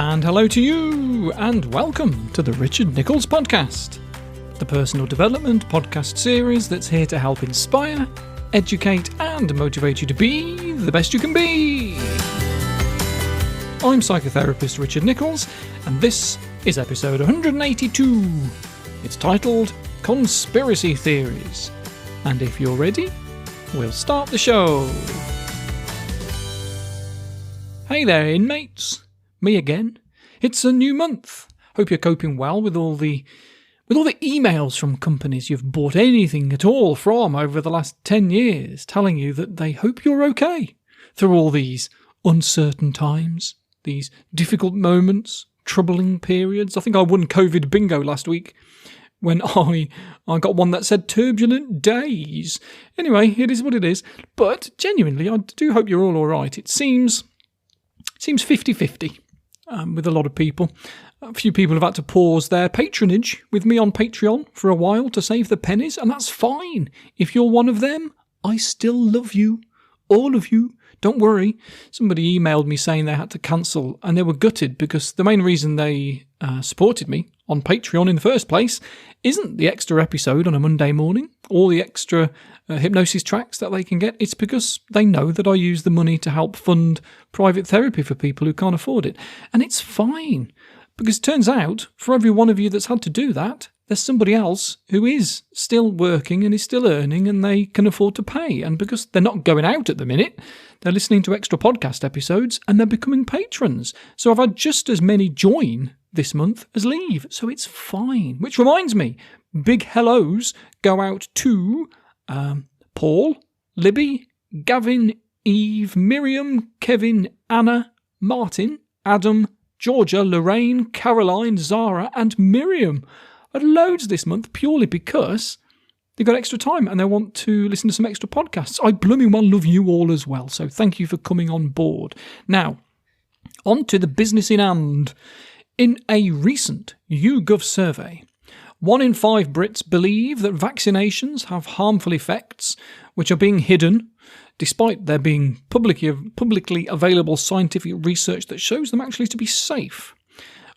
And hello to you, and welcome to the Richard Nicholls podcast, the personal development podcast series that's here to help inspire, educate, and motivate you to be the best you can be. I'm psychotherapist Richard Nicholls, and this is episode 182. It's titled Conspiracy Theories. And if you're ready, we'll start the show. Hey there, inmates. Me again. It's a new month. Hope you're coping well with all the emails from companies you've bought anything at all from over the last 10 years, telling you that they hope you're okay through all these uncertain times, these difficult moments, troubling periods. I think I won COVID bingo last week when I got one that said turbulent days. Anyway, it is what it is. But genuinely, I do hope you're all right. It seems 50-50 with a lot of people. A few people have had to pause their patronage with me on Patreon for a while to save the pennies, and that's fine. If you're one of them, I still love you. All of you. Don't worry. Somebody emailed me saying they had to cancel, and they were gutted because the main reason they supported me on Patreon in the first place isn't the extra episode on a Monday morning or the extra hypnosis tracks that they can get. It's because they know that I use the money to help fund private therapy for people who can't afford it. And it's fine, because it turns out for every one of you that's had to do that, there's somebody else who is still working and is still earning and they can afford to pay. And because they're not going out at the minute, they're listening to extra podcast episodes and they're becoming patrons. So I've had just as many join this month as leave. So it's fine. Which reminds me, big hellos go out to Paul, Libby, Gavin, Eve, Miriam, Kevin, Anna, Martin, Adam, Georgia, Lorraine, Caroline, Zara and Miriam. I had loads this month purely because they've got extra time and they want to listen to some extra podcasts. I blooming well love you all as well, so thank you for coming on board. Now, on to the business in hand. In a recent YouGov survey, 1 in 5 Brits believe that vaccinations have harmful effects which are being hidden, despite there being publicly available scientific research that shows them actually to be safe.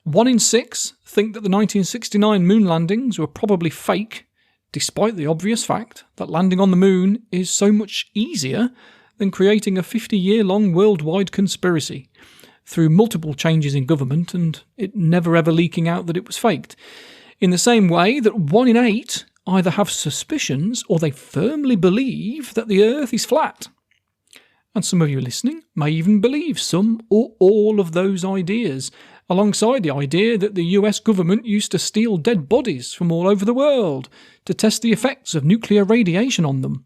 1 in 6 think that the 1969 moon landings were probably fake, despite the obvious fact that landing on the moon is so much easier than creating a 50-year-long worldwide conspiracy through multiple changes in government and it never ever leaking out that it was faked. In the same way that 1 in 8 either have suspicions or they firmly believe that the Earth is flat. And some of you listening may even believe some or all of those ideas, alongside the idea that the US government used to steal dead bodies from all over the world to test the effects of nuclear radiation on them.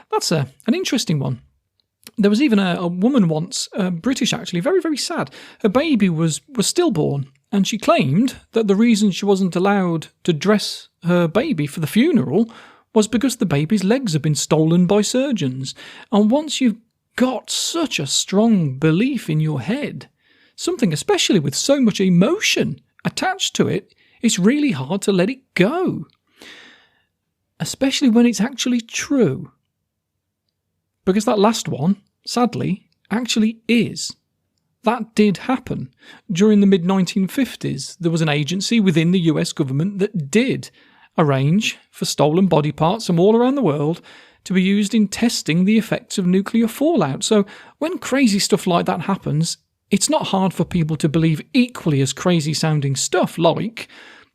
That's an interesting one. There was even a woman once, British actually, very, very sad. Her baby was stillborn, and she claimed that the reason she wasn't allowed to dress her baby for the funeral was because the baby's legs had been stolen by surgeons. And once you've got such a strong belief in your head, something especially with so much emotion attached to it, it's really hard to let it go. Especially when it's actually true. Because that last one, sadly, actually is. That did happen. During the mid-1950s, there was an agency within the US government that did arrange for stolen body parts from all around the world to be used in testing the effects of nuclear fallout. So when crazy stuff like that happens, it's not hard for people to believe equally as crazy-sounding stuff like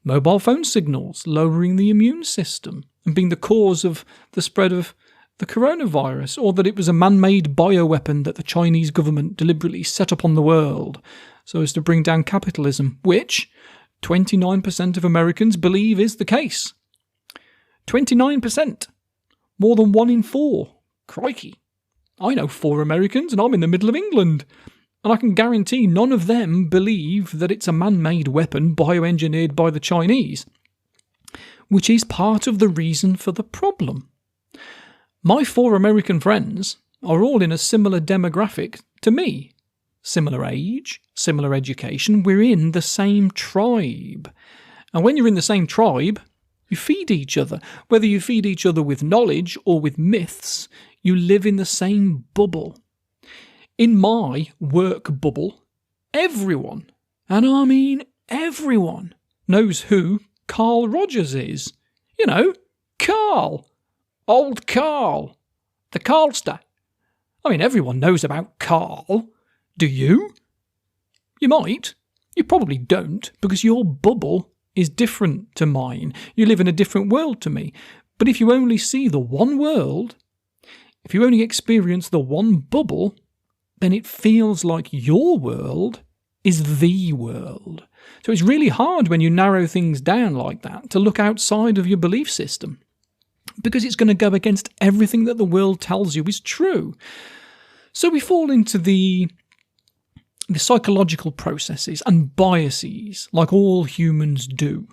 mobile phone signals lowering the immune system and being the cause of the spread of the coronavirus, or that it was a man-made bioweapon that the Chinese government deliberately set up on the world so as to bring down capitalism, which 29% of Americans believe is the case. 29%. More than 1 in 4. Crikey. I know 4 Americans and I'm in the middle of England. And I can guarantee none of them believe that it's a man-made weapon bioengineered by the Chinese, which is part of the reason for the problem. My 4 American friends are all in a similar demographic to me. Similar age, similar education, we're in the same tribe. And when you're in the same tribe, you feed each other. Whether you feed each other with knowledge or with myths, you live in the same bubble. In my work bubble, everyone And I mean everyone knows who Carl Rogers is. You know, Carl. Old Carl. The Carlster. I mean, everyone knows about Carl. Do you? You might. You probably don't, because your bubble is different to mine. You live in a different world to me. But if you only see the one world, if you only experience the one bubble, then it feels like your world is the world. So it's really hard when you narrow things down like that to look outside of your belief system, because it's going to go against everything that the world tells you is true. So we fall into the psychological processes and biases, like all humans do.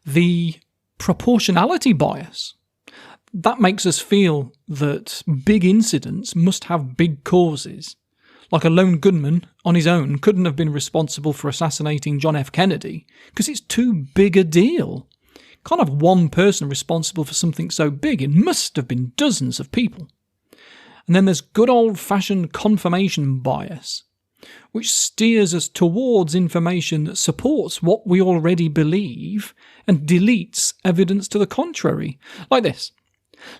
The proportionality bias, that makes us feel that big incidents must have big causes. Like a lone gunman on his own couldn't have been responsible for assassinating John F. Kennedy, because it's too big a deal. Can't have one person responsible for something so big. It must have been dozens of people. And then there's good old-fashioned confirmation bias, which steers us towards information that supports what we already believe and deletes evidence to the contrary. Like this.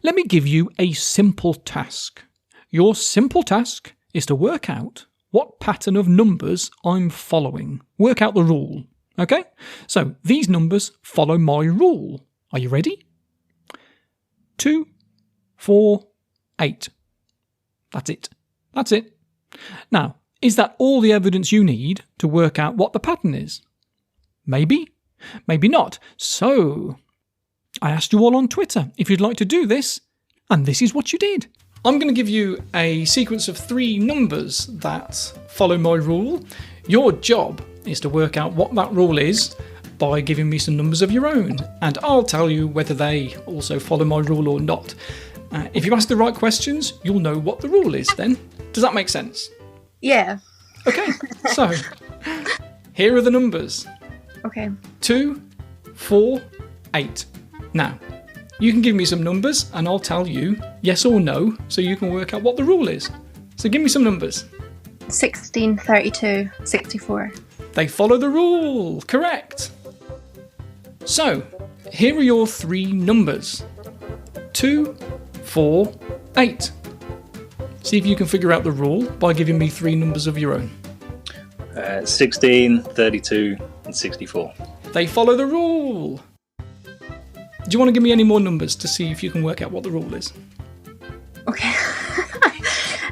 Let me give you a simple task. Your simple task is to work out what pattern of numbers I'm following. Work out the rule. Okay? So these numbers follow my rule. Are you ready? 2, 4, 8. That's it. That's it. Now, is that all the evidence you need to work out what the pattern is? Maybe. Maybe not. So, I asked you all on Twitter if you'd like to do this, and this is what you did. I'm going to give you a sequence of 3 numbers that follow my rule. Your job is to work out what that rule is by giving me some numbers of your own, and I'll tell you whether they also follow my rule or not. If you ask the right questions, you'll know what the rule is then. Does that make sense? Yeah. Okay, so here are the numbers. Okay. 2, 4, 8. Now, you can give me some numbers and I'll tell you yes or no so you can work out what the rule is. So give me some numbers. 16, 32, 64. They follow the rule. Correct. So, here are your 3 numbers. 2, 4, 8. See if you can figure out the rule by giving me 3 numbers of your own. 16, 32, and 64. They follow the rule. Do you want to give me any more numbers to see if you can work out what the rule is? Okay.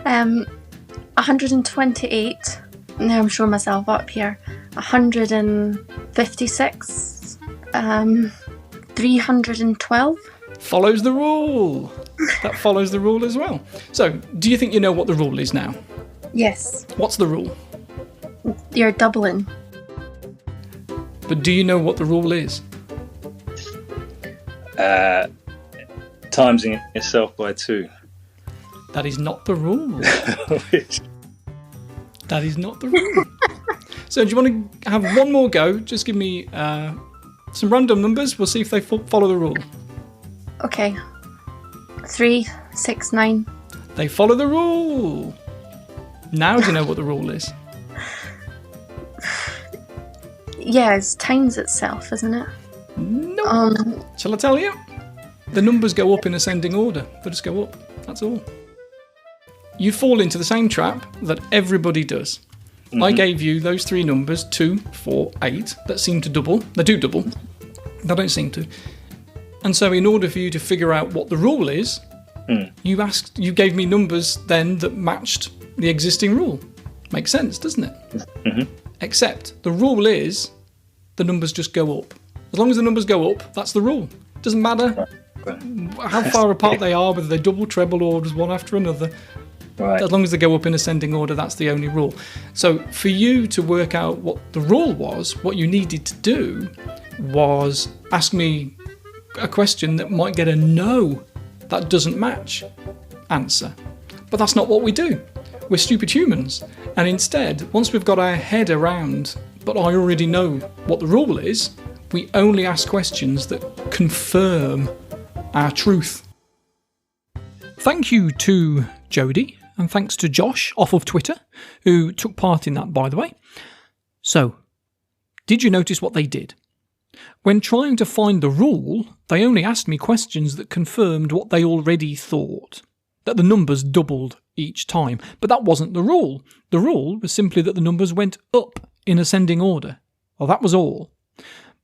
128. Now I'm showing myself up here. 156. 312. Follows the rule. That follows the rule as well. So, do you think you know what the rule is now? Yes. What's the rule? You're doubling. But do you know what the rule is? Timesing yourself by 2. That is not the rule. That is not the rule. So do you want to have one more go? Just give me some random numbers. We'll see if they follow the rule. Okay. 3, 6, 9. They follow the rule. Now do you know what the rule is? Yeah, it's times itself, isn't it? No. Shall I tell you? The numbers go up in ascending order. They just go up. That's all. You fall into the same trap that everybody does. Mm-hmm. I gave you those 3 numbers, 2, 4, 8, that seem to double. They do double. They don't seem to. And so in order for you to figure out what the rule is, you gave me numbers then that matched the existing rule. Makes sense, doesn't it? Mm-hmm. Except the rule is the numbers just go up. As long as the numbers go up, that's the rule. Doesn't matter how far apart they are, whether they double, treble, or just one after another. Right. As long as they go up in ascending order, that's the only rule. So for you to work out what the rule was, what you needed to do was ask me a question that might get a no, that doesn't match answer. But that's not what we do. We're stupid humans. And instead, once we've got our head around, but I already know what the rule is, we only ask questions that confirm our truth. Thank you to Jodie, and thanks to Josh off of Twitter, who took part in that, by the way. So, Did you notice what they did? When trying to find the rule, they only asked me questions that confirmed what they already thought, that the numbers doubled each time. But that wasn't the rule. The rule was simply that the numbers went up in ascending order. Well, that was all.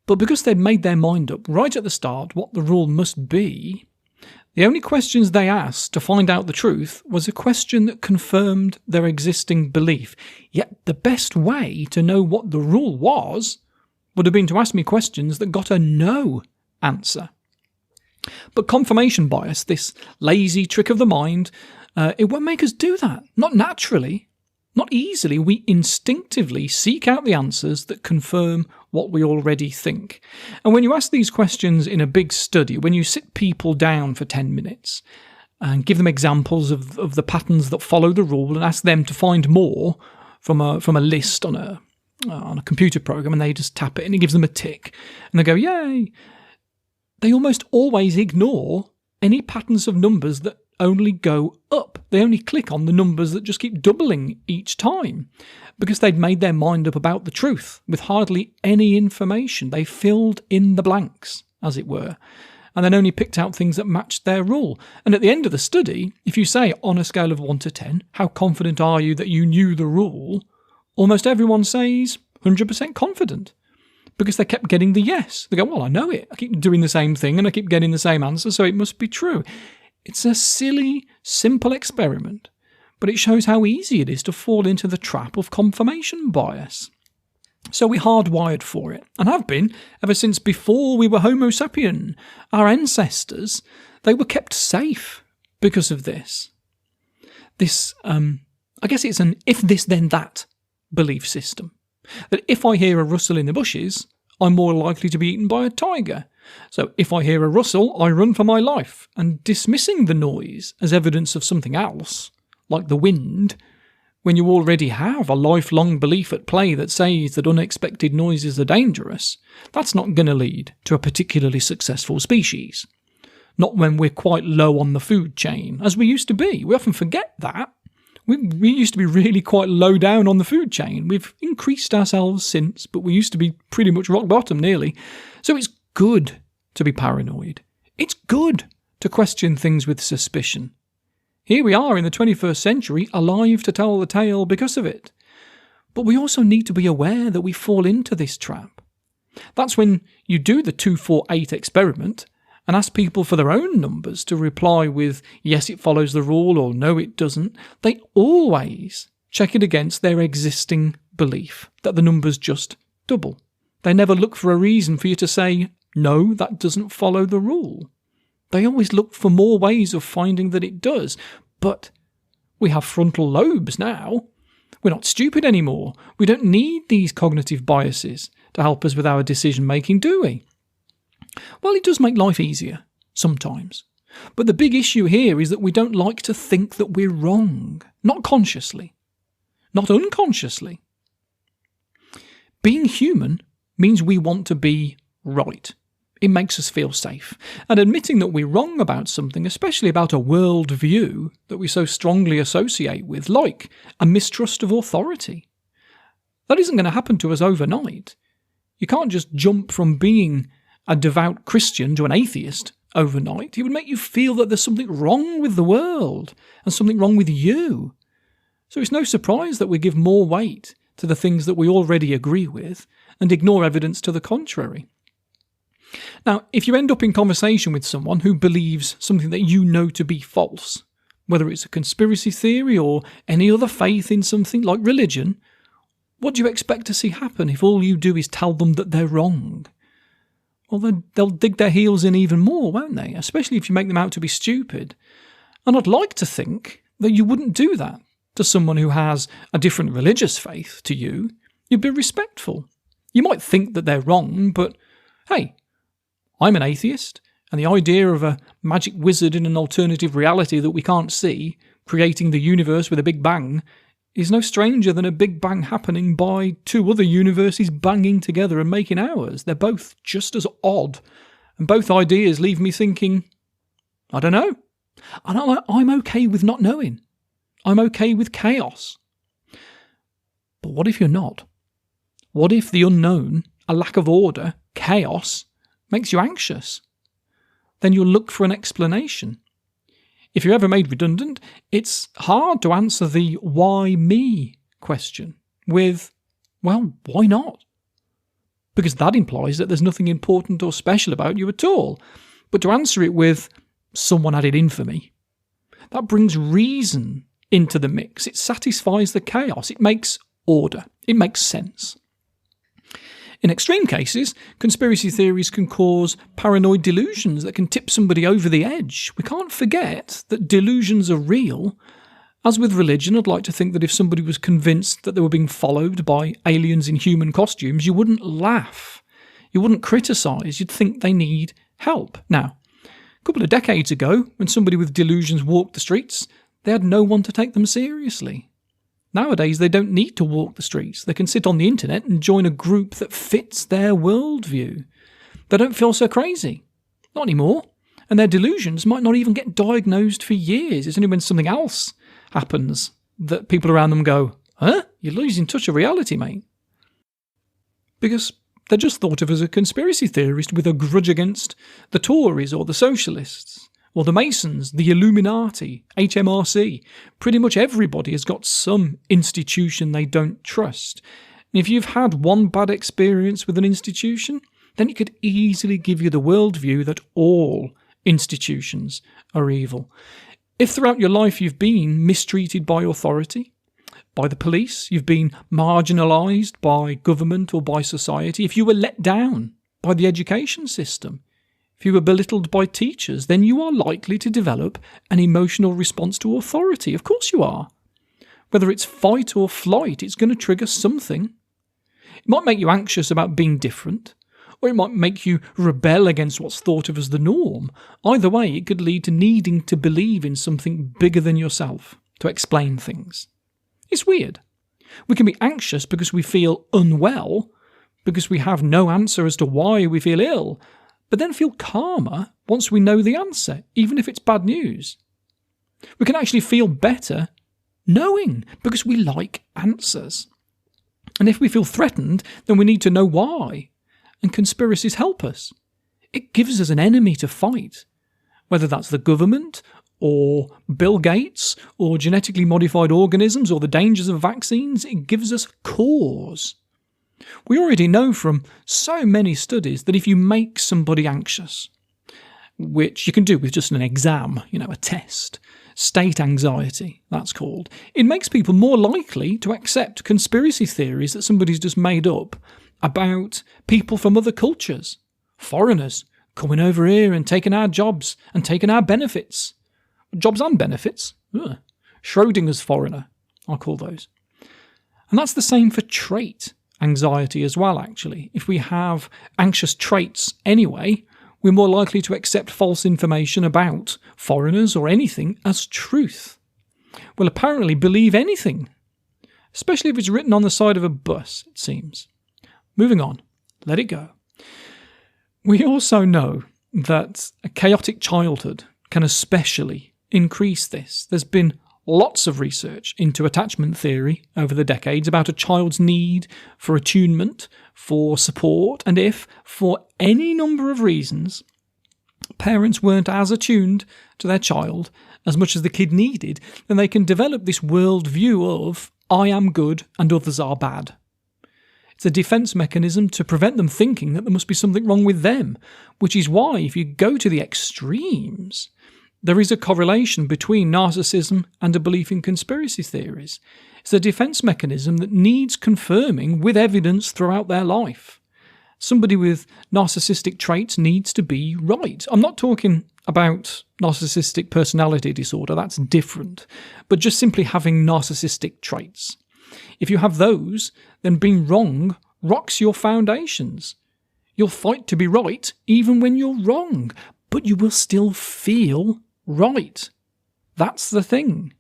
But because they'd made their mind up right at the start what the rule must be, the only questions they asked to find out the truth was a question that confirmed their existing belief. Yet the best way to know what the rule was would have been to ask me questions that got a no answer. But confirmation bias, this lazy trick of the mind, it won't make us do that. Not naturally, not easily. We instinctively seek out the answers that confirm what we already think. And when you ask these questions in a big study, when you sit people down for 10 minutes and give them examples of the patterns that follow the rule and ask them to find more from a list on a computer program, and they just tap it and it gives them a tick and they go, yay, they almost always ignore any patterns of numbers that only go up. They only click on the numbers that just keep doubling each time because they'd made their mind up about the truth with hardly any information. They filled in the blanks, as it were, and then only picked out things that matched their rule. And at the end of the study, if you say on a scale of 1 to 10, how confident are you that you knew the rule? Almost everyone says 100% confident because they kept getting the yes. They go, well, I know it. I keep doing the same thing and I keep getting the same answer, so it must be true. It's a silly, simple experiment, but it shows how easy it is to fall into the trap of confirmation bias. So we're hardwired for it, and have been ever since before we were Homo sapien. Our ancestors, they were kept safe because of this. This, I guess it's an if this then that belief system. That if I hear a rustle in the bushes, I'm more likely to be eaten by a tiger. So if I hear a rustle, I run for my life, and dismissing the noise as evidence of something else, like the wind, when you already have a lifelong belief at play that says that unexpected noises are dangerous, that's not going to lead to a particularly successful species. Not when we're quite low on the food chain, as we used to be. We often forget that. We used to be really quite low down on the food chain. We've increased ourselves since, but we used to be pretty much rock bottom nearly. So it's good to be paranoid. It's good to question things with suspicion. Here we are in the 21st century, alive to tell the tale because of it. But we also need to be aware that we fall into this trap. That's when you do the 248 experiment and ask people for their own numbers to reply with, yes, it follows the rule, or no, it doesn't. They always check it against their existing belief that the numbers just double. They never look for a reason for you to say, no, that doesn't follow the rule. They always look for more ways of finding that it does. But we have frontal lobes now. We're not stupid anymore. We don't need these cognitive biases to help us with our decision making, do we? Well, it does make life easier, sometimes. But the big issue here is that we don't like to think that we're wrong. Not consciously. Not unconsciously. Being human means we want to be right. It makes us feel safe. And admitting that we're wrong about something, especially about a world view that we so strongly associate with, like a mistrust of authority, that isn't going to happen to us overnight. You can't just jump from being a devout Christian to an atheist overnight. It would make you feel that there's something wrong with the world and something wrong with you. So it's no surprise that we give more weight to the things that we already agree with and ignore evidence to the contrary. Now, if you end up in conversation with someone who believes something that you know to be false, whether it's a conspiracy theory or any other faith in something like religion, what do you expect to see happen if all you do is tell them that they're wrong? Well, they'll dig their heels in even more, won't they? Especially if you make them out to be stupid. And I'd like to think that you wouldn't do that to someone who has a different religious faith to you. You'd be respectful. You might think that they're wrong, but hey, I'm an atheist, and the idea of a magic wizard in an alternative reality that we can't see, creating the universe with a big bang, is no stranger than a big bang happening by two other universes banging together and making ours. They're both just as odd, and both ideas leave me thinking, I don't know. And I'm okay with not knowing. I'm okay with chaos. But what if you're not? What if the unknown a lack of order, chaos, makes you anxious, then you'll look for an explanation. If you're ever made redundant, it's hard to answer the why me question with, well, why not? Because that implies that there's nothing important or special about you at all. But to answer it with, someone had it in for me, that brings reason into the mix. It satisfies the chaos. It makes order. It makes sense. In extreme cases, conspiracy theories can cause paranoid delusions that can tip somebody over the edge. We can't forget that delusions are real. As with religion, I'd like to think that if somebody was convinced that they were being followed by aliens in human costumes, you wouldn't laugh. You wouldn't criticise. You'd think they need help. Now, a couple of decades ago, when somebody with delusions walked the streets, they had no one to take them seriously. Nowadays, they don't need to walk the streets. They can sit on the internet and join a group that fits their worldview. They don't feel so crazy. Not anymore. And their delusions might not even get diagnosed for years. It's only when something else happens that people around them go, huh? You're losing touch of reality, mate. Because they're just thought of as a conspiracy theorist with a grudge against the Tories or the Socialists. Or the Masons, the Illuminati, HMRC. Pretty much everybody has got some institution they don't trust. And if you've had one bad experience with an institution, then it could easily give you the worldview that all institutions are evil. If throughout your life you've been mistreated by authority, by the police, you've been marginalised by government or by society, if you were let down by the education system, if you were belittled by teachers, then you are likely to develop an emotional response to authority. Of course you are. Whether it's fight or flight, it's going to trigger something. It might make you anxious about being different, or it might make you rebel against what's thought of as the norm. Either way, it could lead to needing to believe in something bigger than yourself to explain things. It's weird. We can be anxious because we feel unwell, because we have no answer as to why we feel ill, but then feel calmer once we know the answer, even if it's bad news. We can actually feel better knowing, because we like answers. And if we feel threatened, then we need to know why. And conspiracies help us. It gives us an enemy to fight, whether that's the government, or Bill Gates, or genetically modified organisms, or the dangers of vaccines. It gives us cause. We already know from so many studies that if you make somebody anxious, which you can do with just an exam, a test, state anxiety, that's called, it makes people more likely to accept conspiracy theories that somebody's just made up about people from other cultures, foreigners coming over here and taking our jobs and taking our benefits. Jobs and benefits? Ugh. Schrodinger's foreigner, I call those. And that's the same for trait anxiety as well, actually. If we have anxious traits anyway, we're more likely to accept false information about foreigners or anything as truth. We'll apparently believe anything, especially if it's written on the side of a bus, it seems. Moving on, let it go. We also know that a chaotic childhood can especially increase this. There's been lots of research into attachment theory over the decades about a child's need for attunement, for support, and if, for any number of reasons, parents weren't as attuned to their child as much as the kid needed, then they can develop this worldview of, I am good and others are bad. It's a defence mechanism to prevent them thinking that there must be something wrong with them, which is why if you go to the extremes, there is a correlation between narcissism and a belief in conspiracy theories. It's a defence mechanism that needs confirming with evidence throughout their life. Somebody with narcissistic traits needs to be right. I'm not talking about narcissistic personality disorder, that's different, but just simply having narcissistic traits. If you have those, then being wrong rocks your foundations. You'll fight to be right even when you're wrong, but you will still feel right. That's the thing.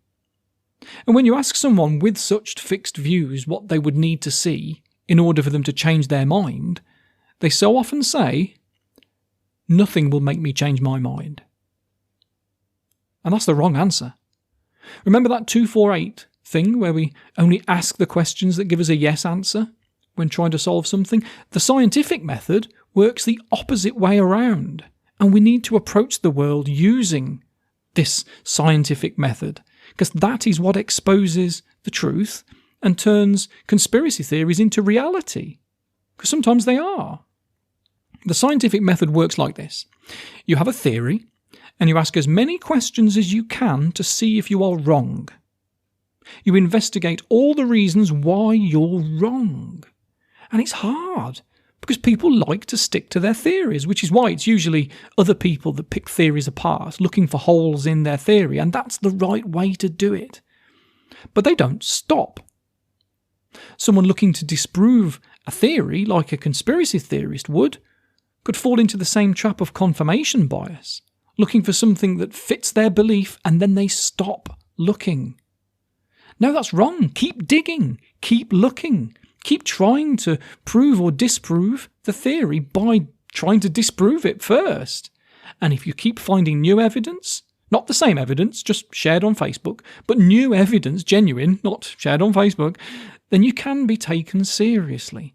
And when you ask someone with such fixed views what they would need to see in order for them to change their mind, they so often say, nothing will make me change my mind. And that's the wrong answer. Remember that 248 thing where we only ask the questions that give us a yes answer? when trying to solve something. The scientific method works the opposite way around, and we need to approach the world using this scientific method, because that is what exposes the truth and turns conspiracy theories into reality, because sometimes they are. The scientific method works like this. You have a theory, and you ask as many questions as you can to see if you are wrong. You investigate all the reasons why you're wrong. And it's hard, because people like to stick to their theories, which is why it's usually other people that pick theories apart, looking for holes in their theory, and that's the right way to do it. But they don't stop. Someone looking to disprove a theory, like a conspiracy theorist would, could fall into the same trap of confirmation bias, looking for something that fits their belief, and then they stop looking. No, that's wrong. Keep digging. Keep looking. Keep trying to prove or disprove the theory by trying to disprove it first. And if you keep finding new evidence, not the same evidence, just shared on Facebook, but new evidence, genuine, not shared on Facebook, then you can be taken seriously.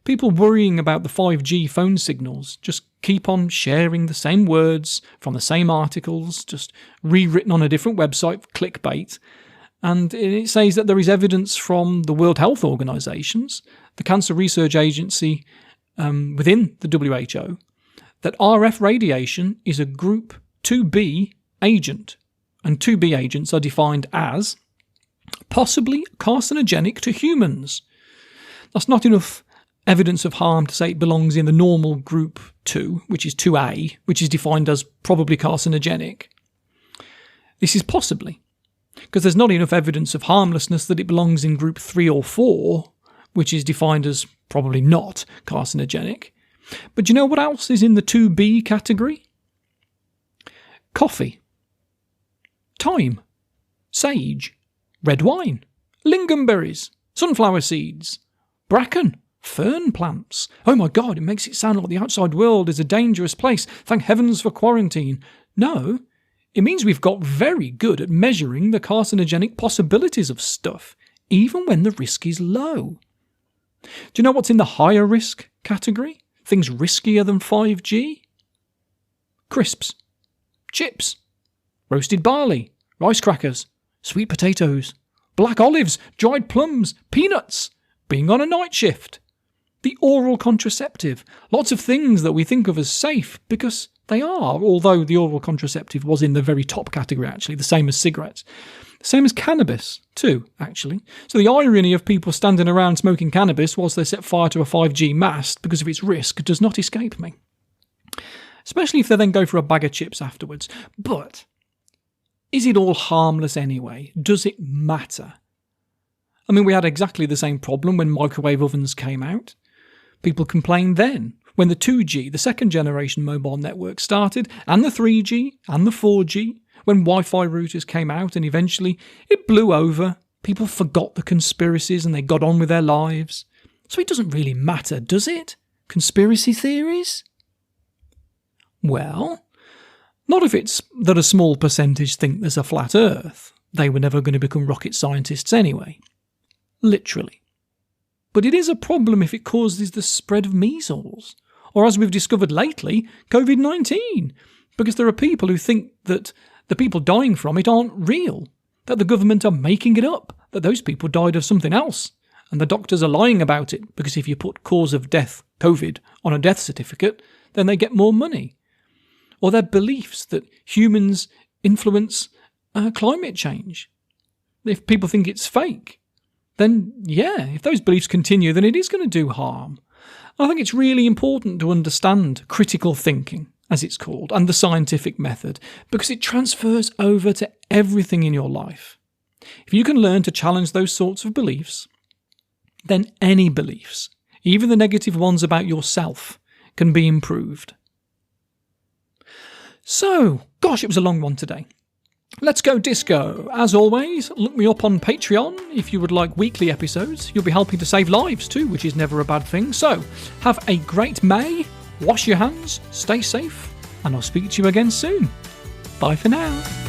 People worrying about the 5G phone signals just keep on sharing the same words from the same articles, just rewritten on a different website for clickbait. And it says that there is evidence from the World Health Organizations, the Cancer Research Agency within the WHO, that RF radiation is a group 2B agent. And 2B agents are defined as possibly carcinogenic to humans. That's not enough evidence of harm to say it belongs in the normal group 2, which is 2A, which is defined as probably carcinogenic. This is possibly, because there's not enough evidence of harmlessness that it belongs in group 3 or 4, which is defined as probably not carcinogenic. But do you know what else is in the 2B category? Coffee, thyme, sage, red wine, lingonberries, sunflower seeds, bracken, fern plants. Oh my God, it makes it sound like the outside world is a dangerous place. Thank heavens for quarantine. No, it means we've got very good at measuring the carcinogenic possibilities of stuff, even when the risk is low. Do you know what's in the higher risk category? Things riskier than 5G? Crisps, chips, roasted barley, rice crackers, sweet potatoes, black olives, dried plums, peanuts, being on a night shift, the oral contraceptive, lots of things that we think of as safe because they are, although the oral contraceptive was in the very top category actually, the same as cigarettes. The same as cannabis too, actually. So the irony of people standing around smoking cannabis whilst they set fire to a 5G mast because of its risk does not escape me. Especially if they then go for a bag of chips afterwards. But is it all harmless anyway? Does it matter? I mean, we had exactly the same problem when microwave ovens came out. People complained then, when the 2G, the second generation mobile network started, and the 3G, and the 4G, when Wi-Fi routers came out and eventually it blew over. People forgot the conspiracies and they got on with their lives. So it doesn't really matter, does it? Conspiracy theories? Well, not if it's that a small percentage think there's a flat earth. They were never going to become rocket scientists anyway. Literally. But it is a problem if it causes the spread of measles, or as we've discovered lately, COVID-19, because there are people who think that the people dying from it aren't real, that the government are making it up, that those people died of something else, and the doctors are lying about it, because if you put cause of death, COVID, on a death certificate, then they get more money. Or their beliefs that humans influence climate change. If people think it's fake, then yeah, if those beliefs continue, then it is going to do harm. I think it's really important to understand critical thinking, as it's called, and the scientific method, because it transfers over to everything in your life. If you can learn to challenge those sorts of beliefs, then any beliefs, even the negative ones about yourself, can be improved. So, gosh, it was a long one today. Let's go disco. As always, look me up on Patreon if you would like weekly episodes. You'll be helping to save lives too, which is never a bad thing. So, have a great May, wash your hands, stay safe, and I'll speak to you again soon. Bye for now.